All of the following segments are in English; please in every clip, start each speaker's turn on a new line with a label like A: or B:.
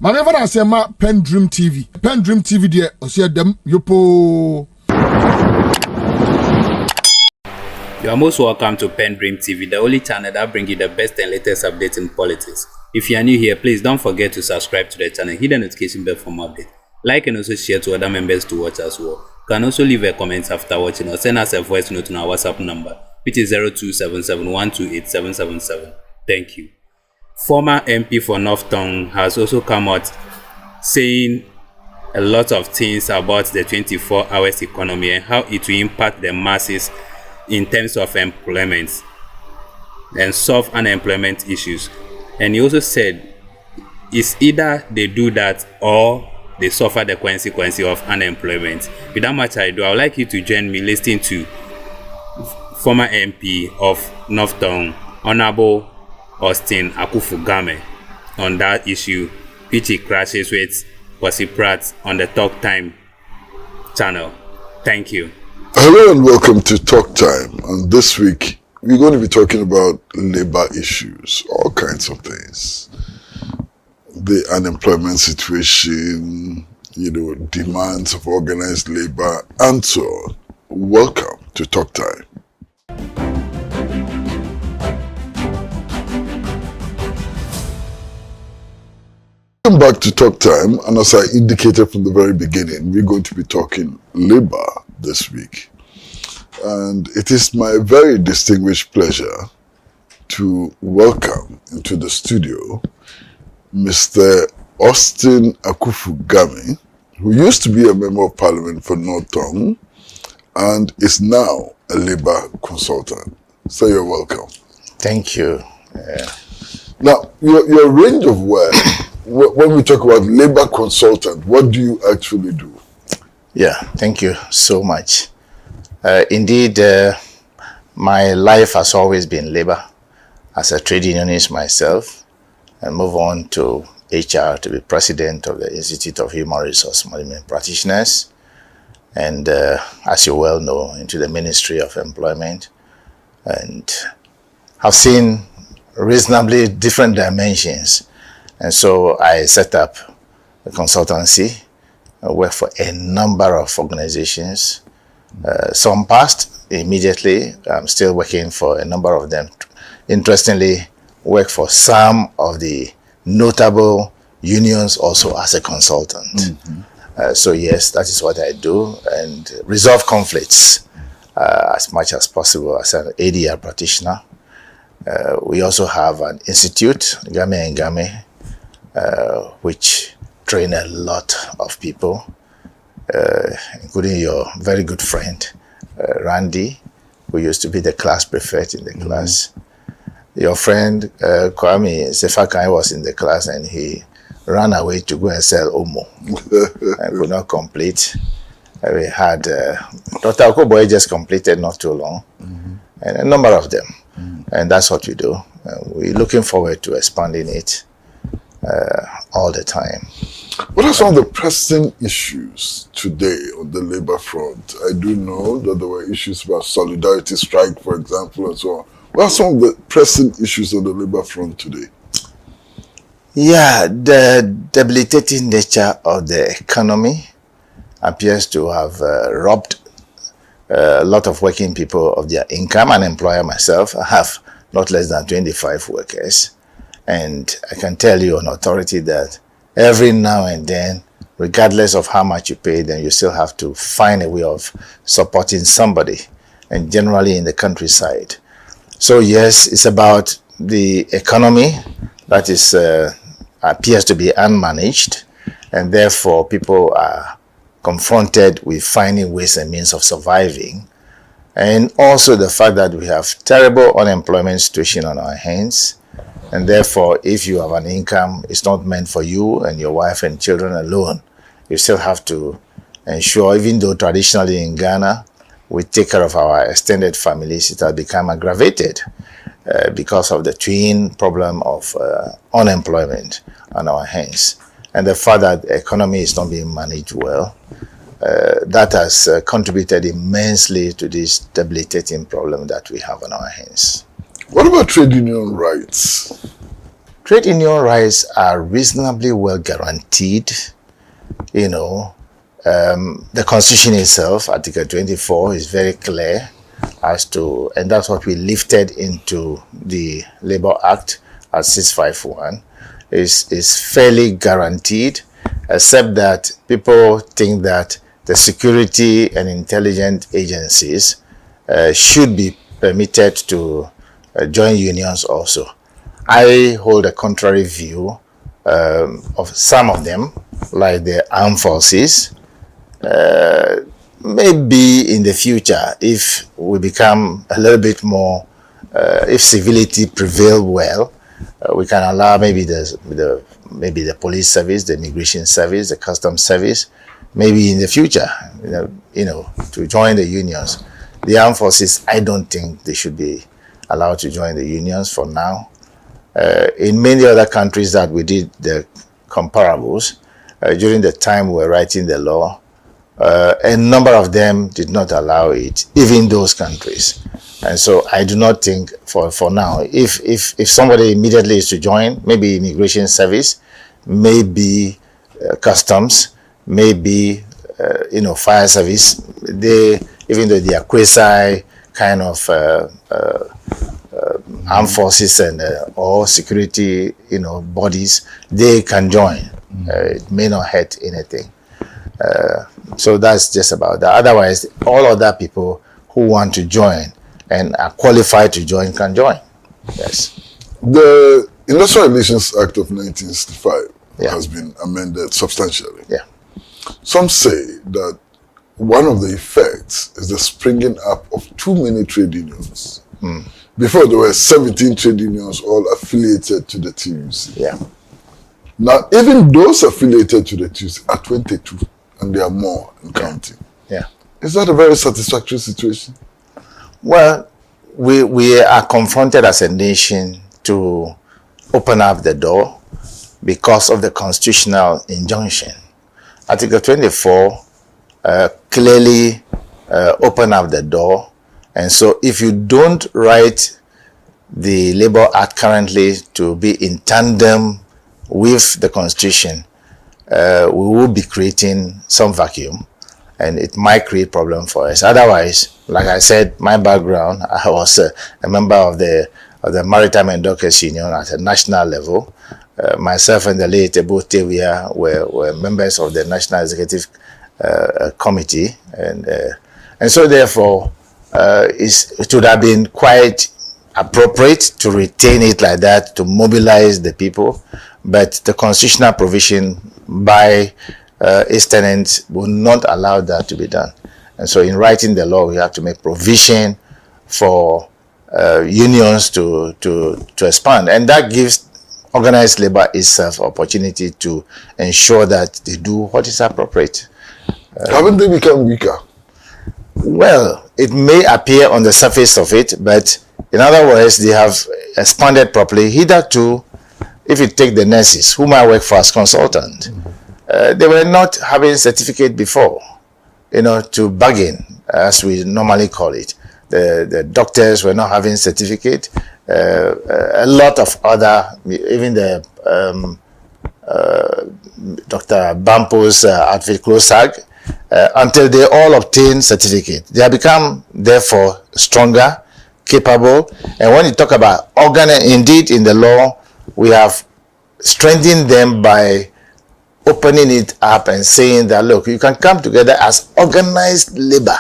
A: Manever I say ma PENDREAM TV. PENDREAM TV there, osia dem yopo.
B: You are most welcome to PENDREAM TV, the only channel that brings you the best and latest updates in politics. If you are new here, please don't forget to subscribe to the channel, hit the notification bell for more updates. Like and also share to other members to watch as well. You can also leave a comment after watching or send us a voice note on our WhatsApp number, which is 0277128777. Thank you. Former MP for North Tongue has also come out saying a lot of things about the 24 hours economy and how it will impact the masses in terms of employment and solve unemployment issues. And he also said it's either they do that or they suffer the consequence of unemployment. Without much ado, I would like you to join me listening to former MP of North Tongue, Honorable Austin Akufo-Game, on that issue, which he crashes with Kwasi Pratt on the Talk Time channel. Thank you.
C: Hello and welcome to Talk Time. And this week, we're going to be talking about labor issues, all kinds of things. The unemployment situation, demands of organized labor, and so on. Welcome to Talk Time. Welcome back to Talk Time, and as I indicated from the very beginning, we're going to be talking labor this week. And it is my very distinguished pleasure to welcome into the studio Mr. Austin Akufo-Game, who used to be a member of parliament for North Tongue and is now a labor consultant. So you're welcome.
D: Thank you.
C: Now, your range of work, when we talk about labor consultant, what do you actually do?
D: Yeah, thank you so much. Indeed, my life has always been labor as a trade unionist myself, and move on to HR to be president of the Institute of Human Resource Management Practitioners, and as you well know, into the Ministry of Employment, and have seen reasonably different dimensions. And so I set up a consultancy. I work for a number of organizations. Some passed immediately. I'm still working for a number of them. Interestingly, work for some of the notable unions also as a consultant. Mm-hmm. So yes, that is what I do, and resolve conflicts as much as possible as an ADR practitioner. We also have an institute, Game and Game, which train a lot of people, including your very good friend, Randy, who used to be the class prefect in the class. Your friend, Kwame Sefakai, was in the class and he ran away to go and sell Omo and could not complete. We had Dr. Okoboy just completed not too long, and a number of them. And that's what we do. We're looking forward to expanding it all the time.
C: What are some of the pressing issues today on the labor front? I do know that there were issues about solidarity strike, for example, and so on. What are some of the pressing issues on the labor front today?
D: Yeah, the debilitating nature of the economy appears to have robbed a lot of working people of their income. An employer myself, I have not less than 25 workers. And I can tell you on authority that every now and then, regardless of how much you pay them, you still have to find a way of supporting somebody, and generally in the countryside. So yes, it's about the economy that is appears to be unmanaged, and therefore people are confronted with finding ways and means of surviving. And also the fact that we have terrible unemployment situation on our hands. And therefore, if you have an income, it's not meant for you and your wife and children alone. You still have to ensure, even though traditionally in Ghana, we take care of our extended families, it has become aggravated because of the twin problem of unemployment on our hands. And the fact that the economy is not being managed well, that has contributed immensely to this debilitating problem that we have on our hands.
C: What about trade union rights?
D: trade union rights are reasonably well guaranteed. You know, the Constitution itself, Article 24, is very clear as to, and that's what we lifted into the Labour Act at 651, is fairly guaranteed, except that people think that the security and intelligence agencies should be permitted to join unions also. I hold a contrary view of some of them, like the armed forces. Maybe in the future, if we become a little bit more, if civility prevail well, we can allow maybe the police service, the immigration service, the customs service, maybe in the future, to join the unions. The armed forces, I don't think they should be allowed to join the unions for now. In many other countries that we did the comparables, during the time we were writing the law, a number of them did not allow it, even those countries. And so I do not think for now, if somebody immediately is to join, maybe immigration service, maybe customs, maybe fire service, they, even though they are quasi kind of armed forces and or security bodies, they can join. It may not hurt anything. So that's just about that. Otherwise, all other people who want to join and are qualified to join can join. Yes.
C: The Industrial Relations Act of 1965 has been amended substantially.
D: Yeah.
C: Some say that one of the effects is the springing up of too many trade unions. Before, there were 17 trade unions all affiliated to the TUC.
D: Yeah.
C: Now, even those affiliated to the TUC are 22, and there are more in counting.
D: Yeah.
C: Is that a very satisfactory situation?
D: Well, we are confronted as a nation to open up the door because of the constitutional injunction. Article 24 clearly open up the door. And so if you don't write the Labour Act currently to be in tandem with the Constitution, we will be creating some vacuum, and it might create problem for us. Otherwise, like I said, my background, I was a member of the Maritime and Dockers Union at a national level. Myself and the late Ebote were members of the National Executive Committee, and so therefore it would have been quite appropriate to retain it like that, to mobilize the people, but the constitutional provision by its tenants will not allow that to be done. And so in writing the law, we have to make provision for unions to expand, and that gives organized labor itself opportunity to ensure that they do what is appropriate.
C: Haven't they become weaker?
D: Well, it may appear on the surface of it, but in other words, they have expanded properly. Hitherto, if you take the nurses, whom I work for as consultant, they were not having certificate before, to bargain, as we normally call it. The doctors were not having certificate. A lot of other, even the Dr. Bampo's outfit, Closag, until they all obtain certificate. They have become, therefore, stronger, capable. And when you talk about indeed in the law, we have strengthened them by opening it up and saying that, look, you can come together as organized labor.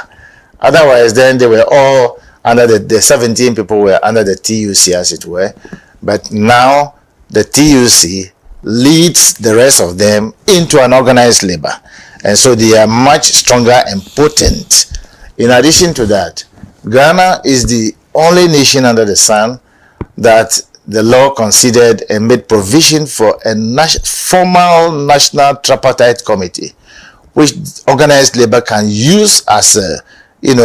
D: Otherwise, then they were all under the 17 people were under the TUC, as it were. But now the TUC leads the rest of them into an organized labor. And so they are much stronger and potent. In addition to that, Ghana is the only nation under the sun that the law considered and made provision for a formal national tripartite committee, which organized labor can use as a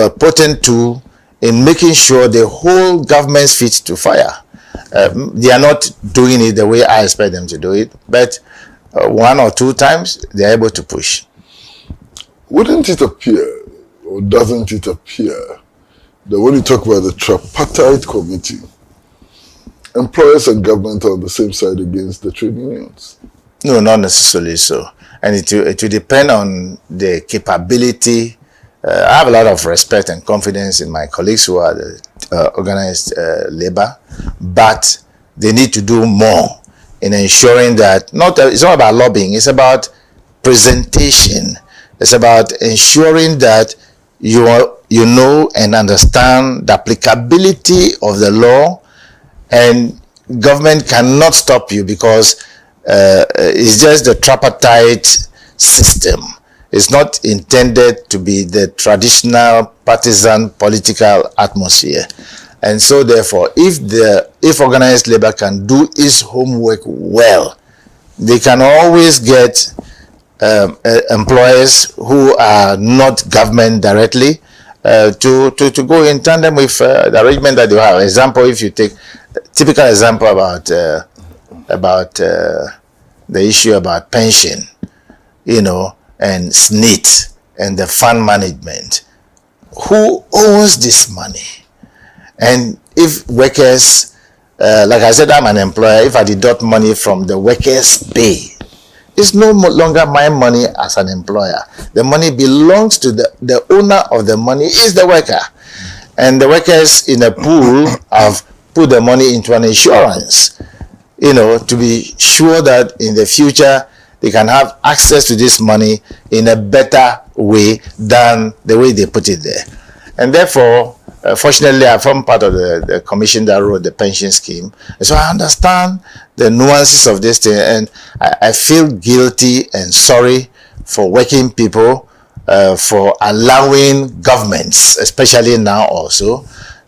D: potent tool in making sure the whole government's feet to fire. They are not doing it the way I expect them to do it, but one or two times they are able to push.
C: Wouldn't it appear, or doesn't it appear, that when you talk about the tripartite committee, employers and government are on the same side against the trade unions?
D: No, not necessarily so. And it will depend on the capability. I have a lot of respect and confidence in my colleagues who are the organized labor, but they need to do more in ensuring that it's not about lobbying, it's about presentation. It's about ensuring that you know and understand the applicability of the law, and government cannot stop you because it's just the tripartite system. It's not intended to be the traditional partisan political atmosphere. And so therefore, if organized labor can do its homework well, they can always get employers who are not government directly to go in tandem with the arrangement that they have. Example, if you take typical example about the issue about pension, and SNIT and the fund management, who owns this money? And if workers, like I said, I'm an employer, if I deduct money from the workers' pay, it's no longer my money as an employer. The money belongs to the owner of the money is the worker. And the workers in a pool have put the money into an insurance, to be sure that in the future they can have access to this money in a better way than the way they put it there. And therefore, fortunately, I form part of the commission that wrote the pension scheme. And so I understand the nuances of this thing, and I feel guilty and sorry for working people for allowing governments, especially now also,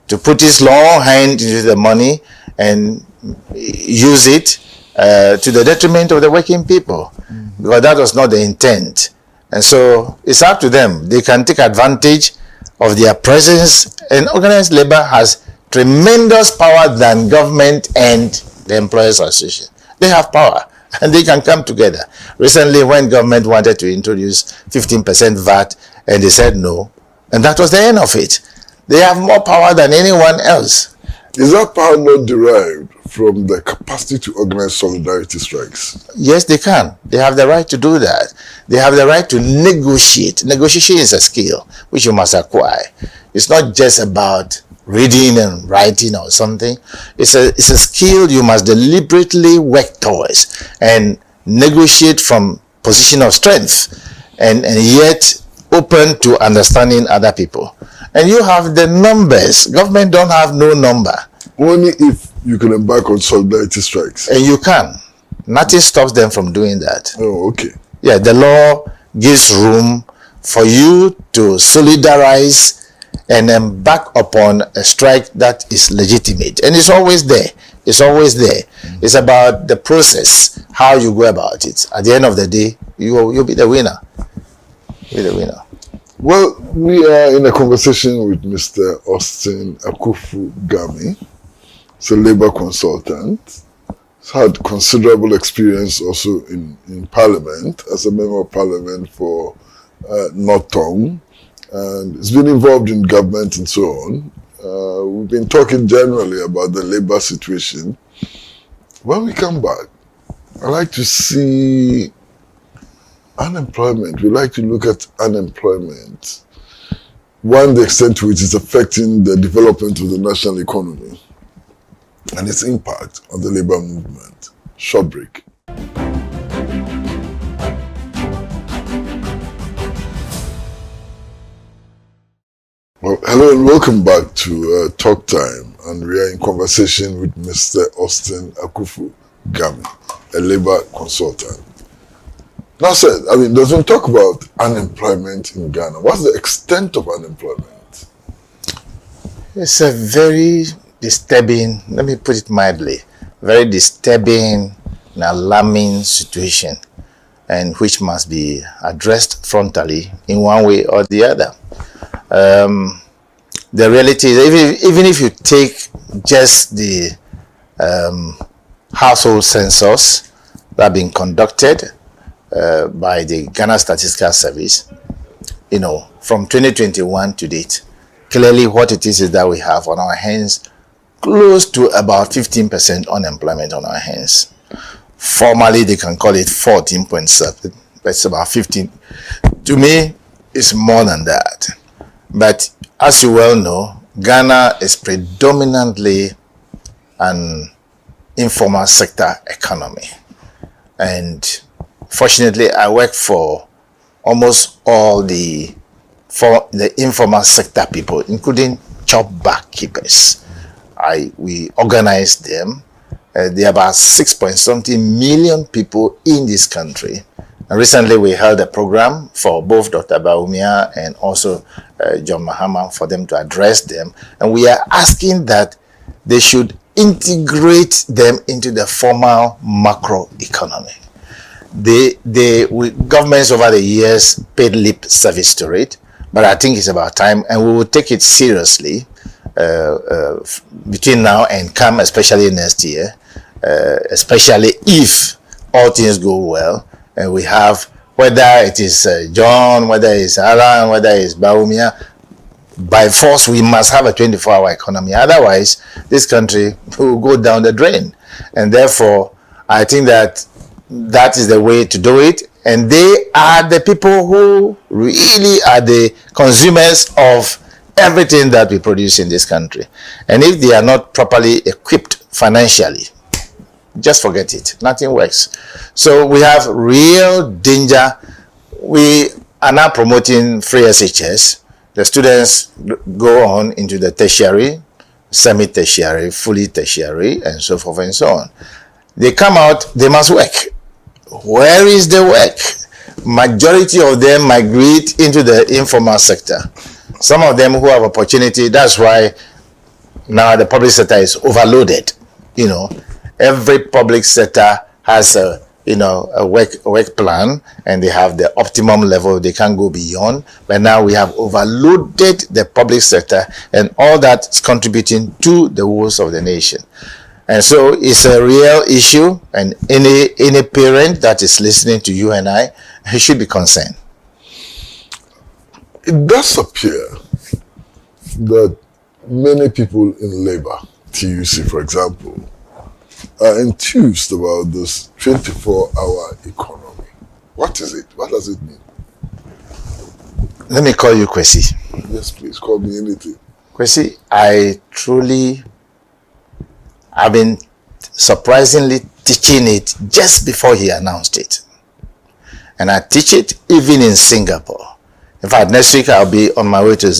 D: to put this long hand into the money and use it to the detriment of the working people, because that was not the intent. And so it's up to them. They can take advantage of their presence, and organized labor has tremendous power than government and the employers association. They have power and they can come together. Recently, when government wanted to introduce 15% VAT and they said no, and that was the end of it. They have more power than anyone else.
C: Is that power not derived from the capacity to organize solidarity strikes?
D: Yes, they can. They have the right to do that. They have the right to negotiate. Negotiation is a skill which you must acquire. It's not just about reading and writing or something. It's a skill you must deliberately work towards and negotiate from position of strength and yet open to understanding other people. And you have the numbers. Government don't have no number.
C: Only if you can embark on solidarity strikes.
D: And you can. Nothing stops them from doing that.
C: Oh, okay.
D: Yeah, the law gives room for you to solidarize and embark upon a strike that is legitimate. And it's always there. It's always there. It's about the process, how you go about it. At the end of the day, you'll be the winner. You'll be the winner.
C: Well, we are in a conversation with Mr. Austin Akufu-Gami. He's a labor consultant. He's had considerable experience also in Parliament, as a member of Parliament for North Tongue. And he's been involved in government and so on. We've been talking generally about the labor situation. When we come back, I'd like to see unemployment. We like to look at unemployment. One, the extent to which it's affecting the development of the national economy and its impact on the labor movement. Short break. Well, hello and welcome back to Talk Time, and we are in conversation with Mr. Austin Akufu-Gami, a labor consultant. Now, sir, does one talk about unemployment in Ghana? What's the extent of unemployment?
D: It's a very disturbing, let me put it mildly, very disturbing and alarming situation, and which must be addressed frontally in one way or the other. The reality is, even if you take just the household census that have been conducted by the Ghana Statistical Service, from 2021 to date, clearly what it is that we have on our hands close to about 15% unemployment on our hands. Formally, they can call it 14.7, but it's about 15. To me, it's more than that. But as you well know, Ghana is predominantly an informal sector economy. And fortunately, I work for almost all the informal sector people, including chop bag keepers. We organize them. There are about 6.something million people in this country. And recently we held a program for both Dr. Bawumia and also John Mahaam for them to address them. And we are asking that they should integrate them into the formal macro economy. Governments over the years paid lip service to it, but I think it's about time, and we will take it seriously between now and come, especially next year, especially if all things go well, and we have, whether it is John, whether it's Alan, whether it's Bawumia, by force we must have a 24-hour economy. Otherwise, this country will go down the drain. And therefore, I think that is the way to do it. And they are the people who really are the consumers of everything that we produce in this country. And if they are not properly equipped financially, just forget it. Nothing works. So we have real danger. We are now promoting free SHS. The students go on into the tertiary, semi-tertiary, fully tertiary, and so forth and so on. They come out, they must work. Where is the work? Majority of them migrate into the informal sector. Some of them who have opportunity, that's why now the public sector is overloaded. You know, every public sector has a work plan, and they have the optimum level. They can't go beyond. But now we have overloaded the public sector, and all that is contributing to the woes of the nation. And so it's a real issue, and any parent that is listening to you and I, he should be concerned.
C: It does appear that many people in labor, TUC for example, are enthused about this 24-hour economy. What is it? What does it mean?
D: Let me call you Kwesi.
C: Yes, please, call me anything.
D: Kwesi, I've been surprisingly teaching it just before he announced it. And I teach it even in Singapore. In fact, next week I'll be on my way to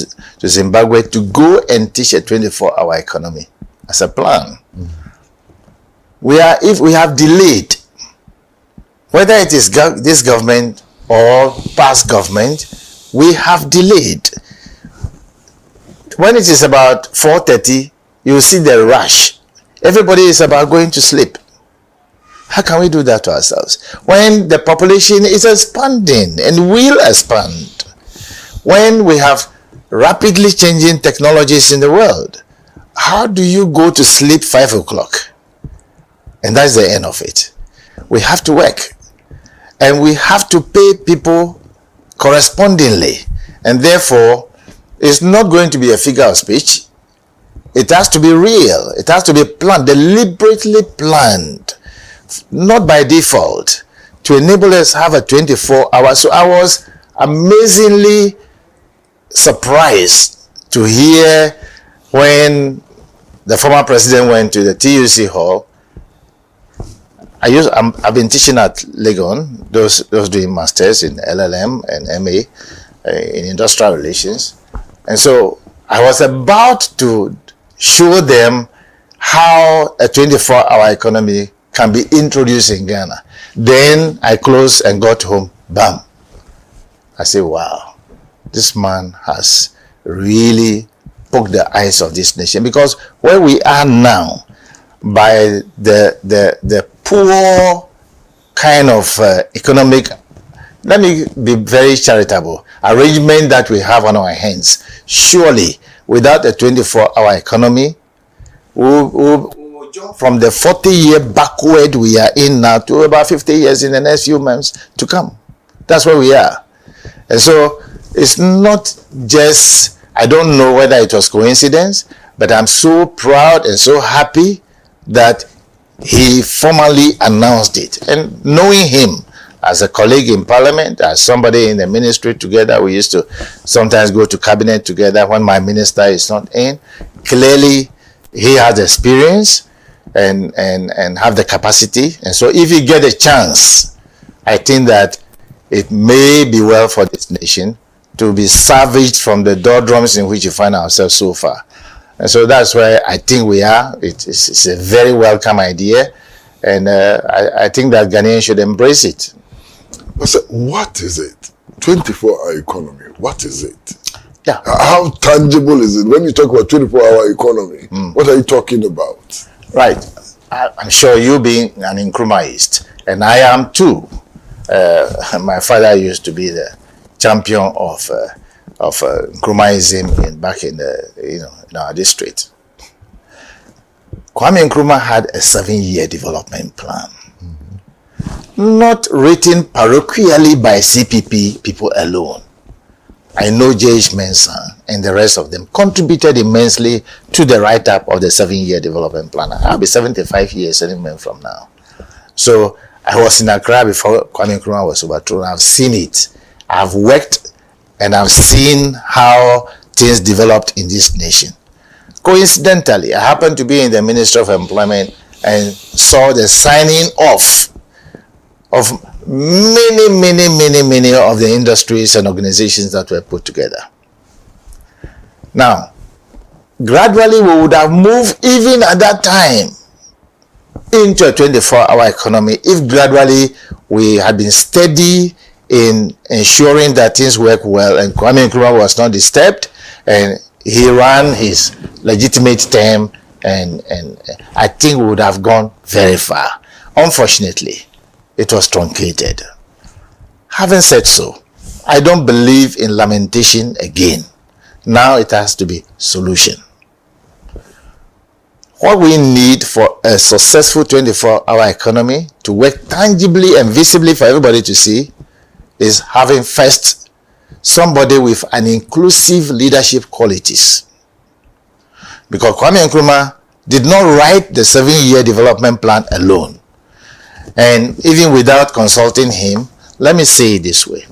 D: Zimbabwe to go and teach a 24-hour economy as a plan. If we have delayed, whether it is this government or past government, we have delayed. When it is about 4:30, you will see the rush. Everybody is about going to sleep. How can we do that to ourselves? When the population is expanding and will expand. When we have rapidly changing technologies in the world, how do you go to sleep 5 o'clock? And that's the end of it. We have to work. And we have to pay people correspondingly. And therefore, it's not going to be a figure of speech. It has to be real. It has to be planned, deliberately planned, not by default, to enable us to have a 24 hours. So I was amazingly surprised to hear when the former president went to the TUC hall. I've been teaching at Legon, those doing masters in LLM and MA in industrial relations. And so I was about to show them how a 24-hour economy can be introduced in Ghana. Then I closed and got home, bam. I say, wow, this man has really poked the eyes of this nation. Because where we are now, by the poor kind of economic, let me be very charitable, arrangement that we have on our hands, surely without a 24-hour economy, we'll jump from the 40-year backward we are in now to about 50 years in the next few months to come. That's where we are. And so it's not just, I don't know whether it was coincidence, But I'm so proud and so happy that he formally announced it. And knowing him as a colleague in parliament, as somebody in the ministry together, we used to sometimes go to cabinet together when my minister is not in. Clearly, he has experience and have the capacity. And so if you get a chance, I think that it may be well for this nation to be salvaged from the doldrums in which you find ourselves so far. And so that's where I think we are. It's a very welcome idea. And I think that Ghanaians should embrace it.
C: But what is it? 24-hour economy, what is it?
D: Yeah.
C: How tangible is it? When you talk about 24-hour economy, what are you talking about?
D: Right. I'm sure you being an Nkrumahist, and I am too. My father used to be the champion of Nkrumahism back in in our district. Kwame Nkrumah had a 7-year development plan, not written parochially by CPP people alone. I know J.H. Mensah and the rest of them contributed immensely to the write-up of the 7-year development plan. I'll be 75 years anyway from now. So I was in Accra before Kwame Nkrumah was overthrown. I've seen it. I've worked and I've seen how things developed in this nation. Coincidentally, I happened to be in the Ministry of Employment and saw the signing off of many of the industries and organizations that were put together. Now, gradually we would have moved even at that time into a 24-hour economy if gradually we had been steady in ensuring that things work well and Kwame Nkrumah was not disturbed and he ran his legitimate term and I think we would have gone very far. Unfortunately, it was truncated. Having said so, I don't believe in lamentation again. Now it has to be solution. What we need for a successful 24-hour economy to work tangibly and visibly for everybody to see is having first somebody with an inclusive leadership qualities. Because Kwame Nkrumah did not write the 7-year development plan alone. And even without consulting him, let me say it this way.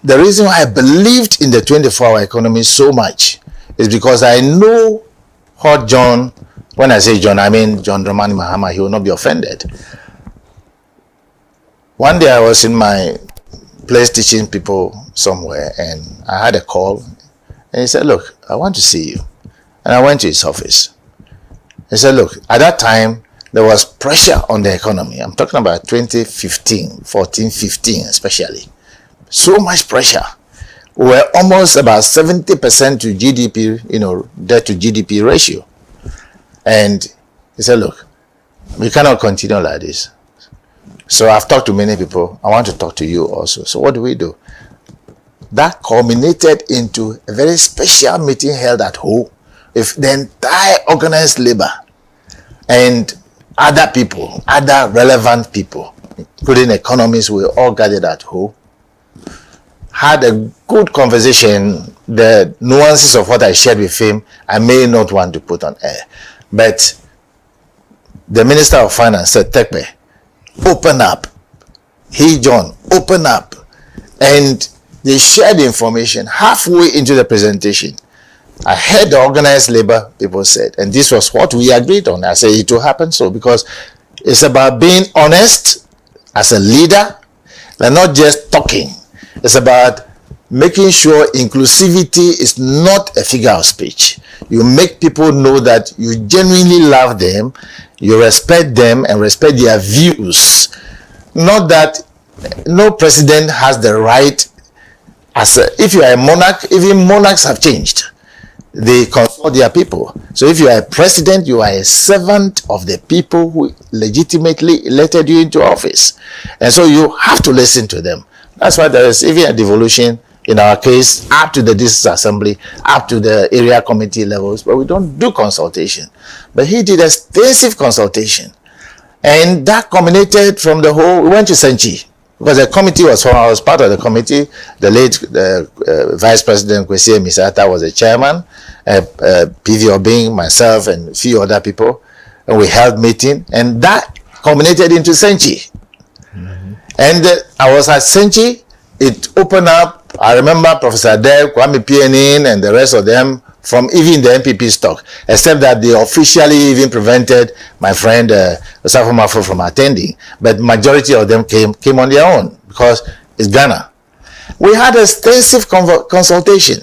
D: The reason why I believed in the 24-hour economy so much is because I know what John, when I say John, I mean John Dramani Mahama, he will not be offended. One day I was in my place teaching people somewhere and I had a call and he said, look, I want to see you. And I went to his office. He said, look, at that time, there was pressure on the economy. I'm talking about 2015, 14, 15 especially. So much pressure. We were almost about 70% to GDP, debt to GDP ratio. And he said, look, we cannot continue like this. So I've talked to many people. I want to talk to you also. So what do? That culminated into a very special meeting held at home with the entire organized labor and other people, other relevant people, including economists, we all gathered at home, had a good conversation. The nuances of what I shared with him, I may not want to put on air. But the Minister of Finance said, Tekpe, open up. He, John, open up. And they shared the information halfway into the presentation. I heard the organized labor people said, and this was what we agreed on. I said it will happen so because it's about being honest as a leader and not just talking. It's about making sure inclusivity is not a figure of speech. You make people know that you genuinely love them, you respect them and respect their views. Not that no president has the right, if you are a monarch, even monarchs have changed. They consult their people. So if you are a president, you are a servant of the people who legitimately elected you into office. And so you have to listen to them. That's why there is even a devolution, in our case, up to the district assembly, up to the area committee levels, but we don't do consultation. But he did extensive consultation. And that culminated from the whole, we went to Senchi. because the committee was formed. I was part of the committee. The late Vice President Kwesi Misata was the chairman. PV Obing, myself, and a few other people, and we held meeting, and that culminated into Senchi. And I was at Senchi. It opened up. I remember Professor Adair, Kwame Pienin, and the rest of them from even the MPP stock, except that they officially even prevented my friend Osafo Mafo from attending. But majority of them came on their own because it's Ghana. We had extensive consultation,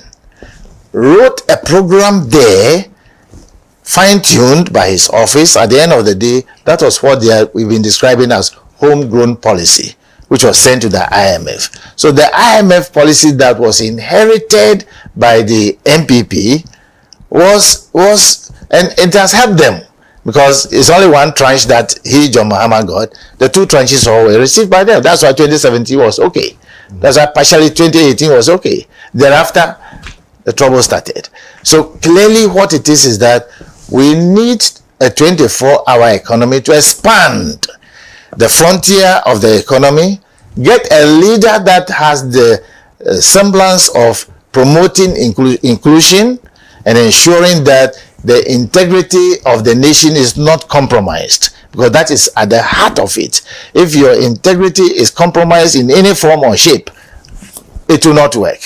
D: wrote a program there, fine-tuned by his office. At the end of the day, that was what we've been describing as homegrown policy, which was sent to the IMF. So the IMF policy that was inherited by the MPP was and it has helped them, because it's only one tranche that John Mahaam got. The two tranches were received by them. That's why 2017 was okay. That's why partially 2018 was okay. Thereafter, the trouble started. So clearly what it is that we need a 24-hour economy to expand the frontier of the economy, get a leader that has the semblance of promoting inclusion and ensuring that the integrity of the nation is not compromised, because that is at the heart of it. If your integrity is compromised in any form or shape, it will not work.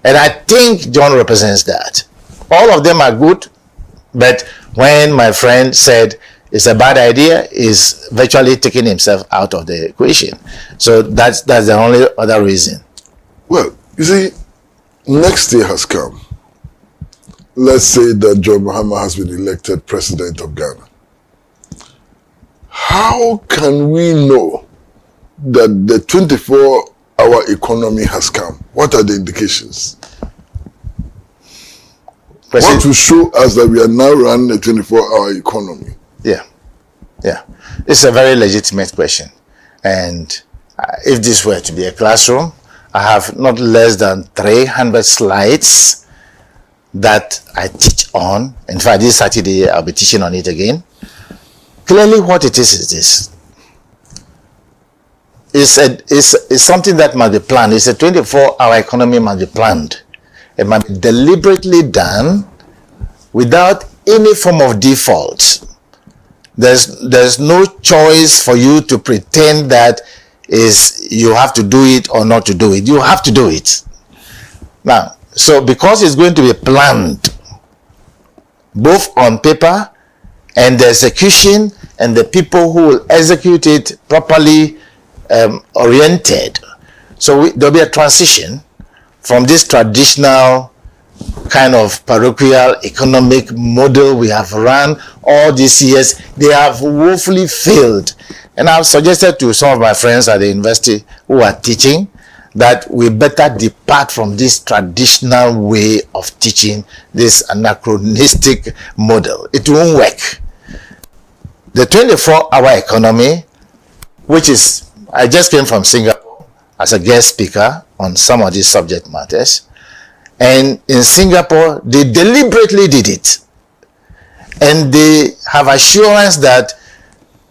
D: And I think John represents that. All of them are good, but when my friend said it's a bad idea, is virtually taking himself out of the equation. So that's the only other reason.
C: Well, you see, next year has come. Let's say that John Mahama has been elected president of Ghana. How can we know that the 24-hour economy has come? What are the indications? What will show us that we are now running a 24-hour economy?
D: Yeah. It's a very legitimate question. And if this were to be a classroom, I have not less than 300 slides that I teach on. In fact, this Saturday I'll be teaching on it again. Clearly what it is this. It's something that must be planned. It's a 24-hour economy must be planned. It must be deliberately done without any form of default. There's no choice for you to pretend that you have to do it or not to do it. You have to do it. Now, so because it's going to be planned, both on paper and the execution and the people who will execute it properly oriented. So there'll be a transition from this traditional kind of parochial economic model we have run all these years. They have woefully failed. And I've suggested to some of my friends at the university who are teaching that we better depart from this traditional way of teaching, this anachronistic model. It won't work. The 24-hour economy, which is, I just came from Singapore as a guest speaker on some of these subject matters. And in Singapore, they deliberately did it. And they have assurance that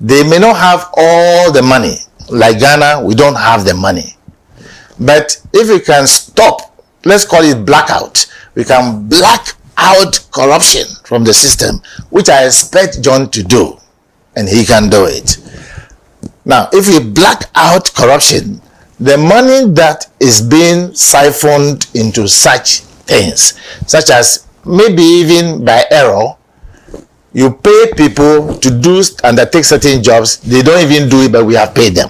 D: they may not have all the money. Like Ghana, we don't have the money. But if we can stop, let's call it blackout, we can black out corruption from the system, which I expect John to do, and he can do it. Now, if we black out corruption, the money that is being siphoned into such things, such as maybe even by error, you pay people to undertake certain jobs, they don't even do it, but we have paid them.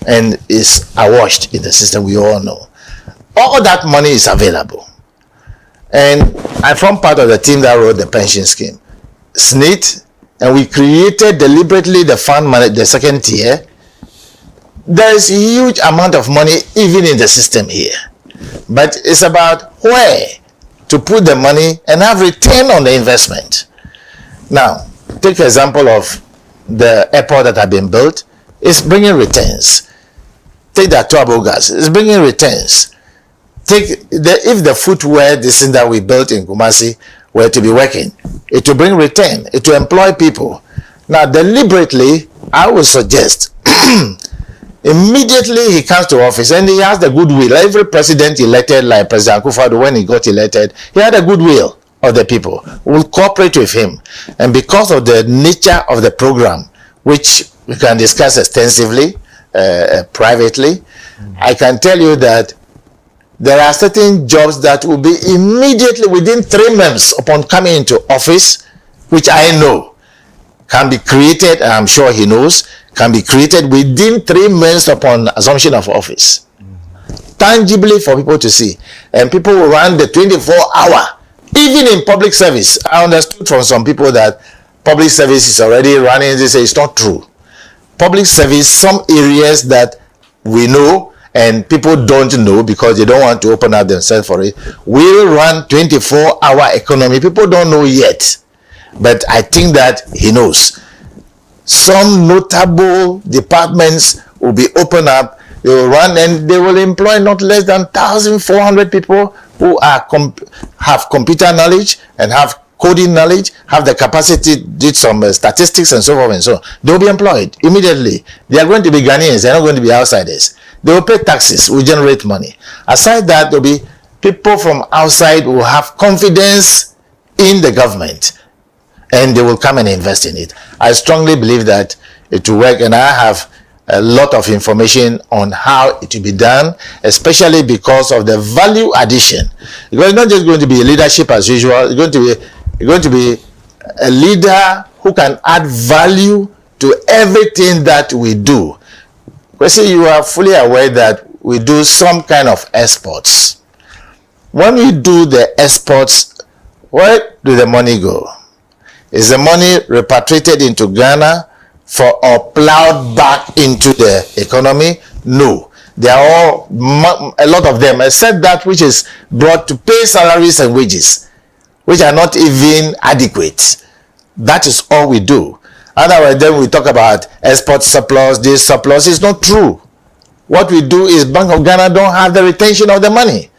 D: And it's awashed in the system, we all know. All that money is available. And I form part of the team that wrote the pension scheme, SNIT, and we created deliberately the fund the second tier. There is a huge amount of money even in the system here. But it's about where to put the money and have return on the investment. Now, take the example of the airport that have been built. It's bringing returns. Take the Atuabo gas. It's bringing returns. If the footwear, this thing that we built in Kumasi, were to be working, it will bring return. It will employ people. Now, deliberately, I would suggest Immediately he comes to office and he has the goodwill. Every president elected, like President Akufo-Addo, when he got elected, he had a goodwill of the people who will cooperate with him. And because of the nature of the program, which we can discuss extensively, privately, I can tell you that there are certain jobs that will be immediately within 3 months upon coming into office, which I know can be created, and I'm sure he knows, can be created within 3 months upon assumption of office. Tangibly for people to see. And people will run the 24-hour, even in public service. I understood from some people that public service is already running. They say it's not true. Public service, some areas that we know and people don't know because they don't want to open up themselves for it, will run 24-hour economy. People don't know yet, but I think that he knows. Some notable departments will be opened up. They will run and they will employ not less than 1,400 people who are have computer knowledge and have coding knowledge, have the capacity to do some statistics and so forth and so on. They will be employed immediately. They are going to be Ghanaians. They are not going to be outsiders. They will pay taxes, will generate money. Aside that, there will be people from outside who have confidence in the government and they will come and invest in it. I strongly believe that it will work, and I have a lot of information on how it will be done, especially because of the value addition. Because it's not just going to be leadership as usual. It's going to be a leader who can add value to everything that we do. Because you are fully aware that we do some kind of exports. When we do the exports, where do the money go? Is the money repatriated into Ghana or plowed back into the economy? No. They are all, a lot of them, except that which is brought to pay salaries and wages, which are not even adequate. That is all we do. Otherwise, then we talk about export surplus, this surplus. It's not true. What we do is Bank of Ghana don't have the retention of the money.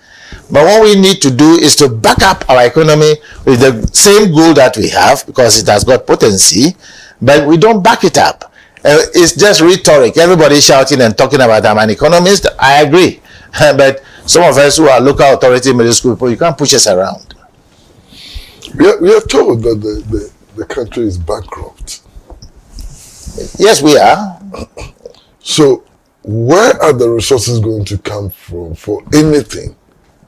D: But what we need to do is to back up our economy with the same goal that we have, because it has got potency, but we don't back it up. It's just rhetoric. Everybody shouting and talking about I'm an economist. I agree. But some of us who are local authority middle school people, you can't push us around.
C: We are told that the country is bankrupt.
D: Yes, we are.
C: So where are the resources going to come from for anything,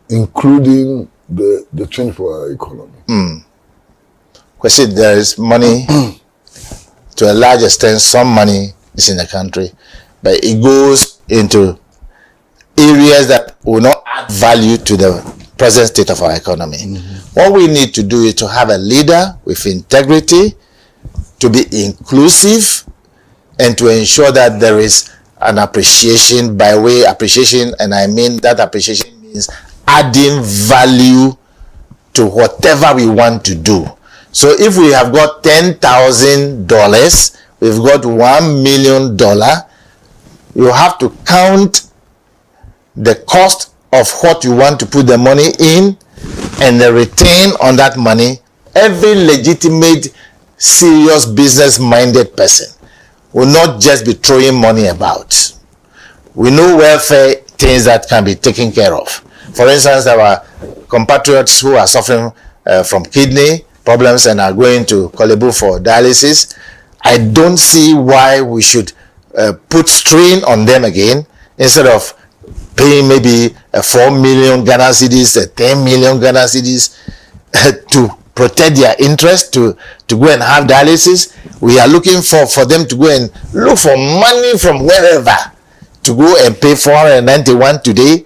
C: including the 24-hour economy?
D: Question, there is money. To a large extent, some money is in the country, but it goes into areas that will not add value to the present state of our economy. What we need to do is to have a leader with integrity, to be inclusive, and to ensure that there is an appreciation by way appreciation, and I mean that appreciation means adding value to whatever we want to do. So if we have got $10,000, we've got $1 million, you have to count the cost of what you want to put the money in and the return on that money. Every legitimate, serious, business-minded person will not just be throwing money about. We know welfare things that can be taken care of. For instance, our compatriots who are suffering from kidney problems and are going to Kolebu for dialysis, I don't see why we should put strain on them again instead of paying maybe 4 million Ghana cedis, 10 million Ghana cedis to protect their interest, to go and have dialysis. We are looking for them to go and look for money from wherever to go and pay 491 today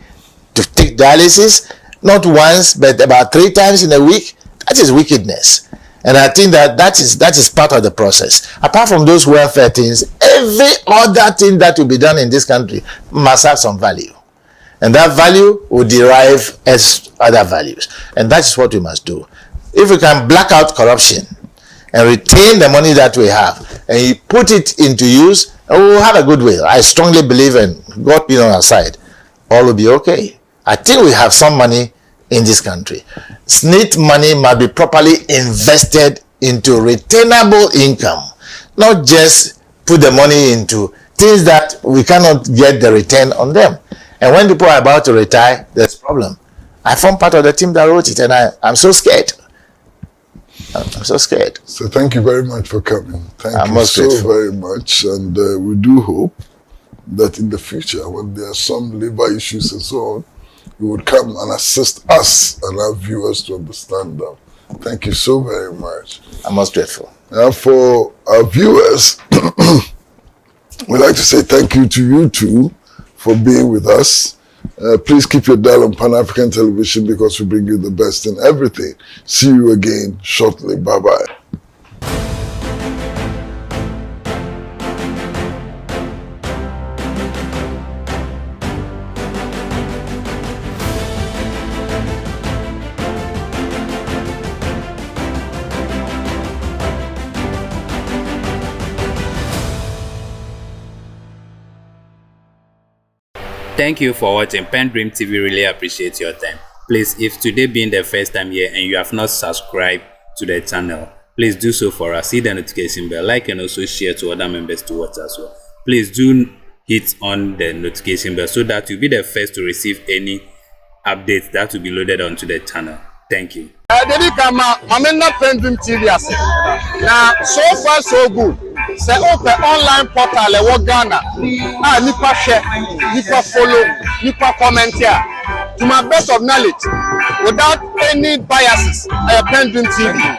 D: to take dialysis, not once, but about 3 times in a week. That is wickedness. And I think that is part of the process. Apart from those welfare things, every other thing that will be done in this country must have some value. And that value will derive as other values. And that is what we must do. If we can black out corruption and retain the money that we have and you put it into use, we will have a good will. I strongly believe, and God being on our side, all will be okay. I think we have some money in this country. SNIT money must be properly invested into retainable income, not just put the money into things that we cannot get the return on them. And when people are about to retire, there's a problem. I form part of the team that wrote it, and I'm so scared. I'm so scared.
C: So thank you very much for coming. Thank you so
D: grateful.
C: very much. And we do hope that in the future, when there are some labor issues and so on, you would come and assist us and our viewers to understand them. Thank you so very much.
D: I'm most grateful.
C: And for our viewers, we'd like to say thank you to you too for being with us. Please keep your dial on Pan-African Television because we bring you the best in everything. See you again shortly. Bye-bye.
B: Thank you for watching PENDREAM TV. Really appreciate your time. Please, if today being the first time here and you have not subscribed to the channel, please do so for us. Hit the notification bell, like, and also share to other members to watch as well. Please do hit on the notification bell so that you'll be the first to receive any updates that will be loaded onto the channel. Thank you.
E: PENDREAM TV now, so far so good. Say open online portal e Ghana. Nipa share, nipa follow, nipa comment here. To my best of knowledge, without any biases, PENDREAM TV.